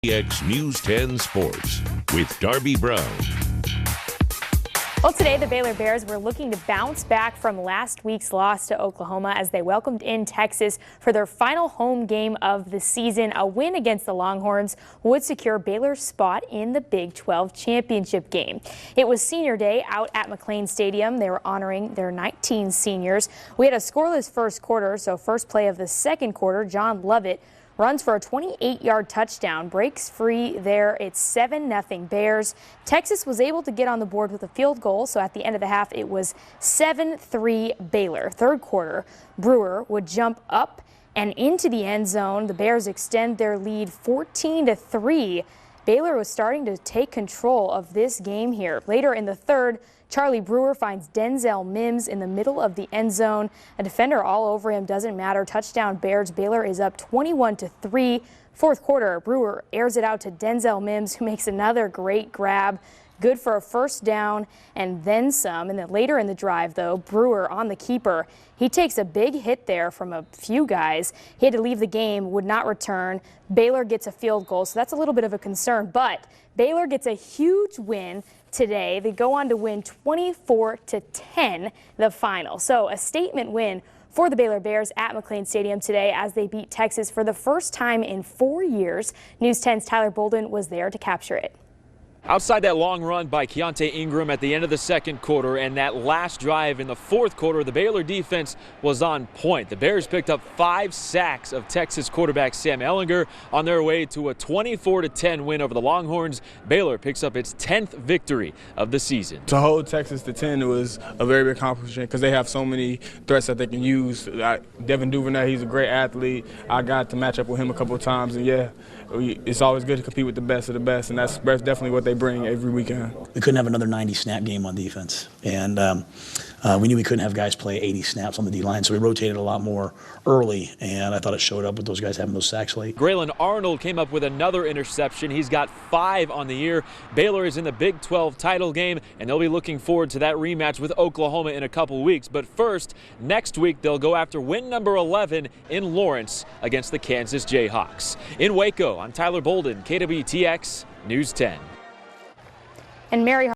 X News 10 Sports with Darby Brown. Well, today the Baylor Bears were looking to bounce back from last week's loss to Oklahoma as they welcomed in Texas for their final home game of the season. A win against the Longhorns would secure Baylor's spot in the Big 12 championship game. It was senior day out at McLean Stadium. They were honoring their 19 seniors. We had a scoreless first quarter, so first play of the second quarter, John Lovett runs for a 28-yard touchdown, breaks free there. It's 7-0 Bears. Texas was able to get on the board with a field goal, so at the end of the half it was 7-3 Baylor. Third quarter, Brewer would jump up and into the end zone. The Bears extend their lead 14-3. Baylor was starting to take control of this game here. Later in the third, Charlie Brewer finds Denzel Mims in the middle of the end zone. A defender all over him, doesn't matter. Touchdown Bears. Baylor is up 21-3. Fourth quarter, Brewer airs it out to Denzel Mims, who makes another great grab. Good for a first down and then some. And then later in the drive, though, Brewer on the keeper. He takes a big hit there from a few guys. He had to leave the game, would not return. Baylor gets a field goal, so that's a little bit of a concern. But Baylor gets a huge win today. They go on to win 24-10 the final. So a statement win for the Baylor Bears at McLean Stadium today as they beat Texas for the first time in 4 years. News 10's Tyler Bolden was there to capture it. Outside that long run by Keontae Ingram at the end of the second quarter and that last drive in the fourth quarter, the Baylor defense was on point. The Bears picked up 5 sacks of Texas quarterback Sam Ehlinger on their way to a 24-10 win over the Longhorns. Baylor picks up its 10th victory of the season. To hold Texas to 10 was a very big accomplishment because they have so many threats that they can use. Devin Duvernay, he's a great athlete. I got to match up with him a couple of times, and yeah, it's always good to compete with the best of the best, and that's definitely what they bring every weekend. We couldn't have another 90-snap game on defense, and we knew we couldn't have guys play 80 snaps on the D-line, so we rotated a lot more early, and I thought it showed up with those guys having those sacks late. Graylin Arnold came up with another interception. He's got 5 on the year. Baylor is in the Big 12 title game, and they'll be looking forward to that rematch with Oklahoma in a couple weeks. But first, next week, they'll go after win number 11 in Lawrence against the Kansas Jayhawks. In Waco, I'm Tyler Bolden, KWTX News 10. And Mary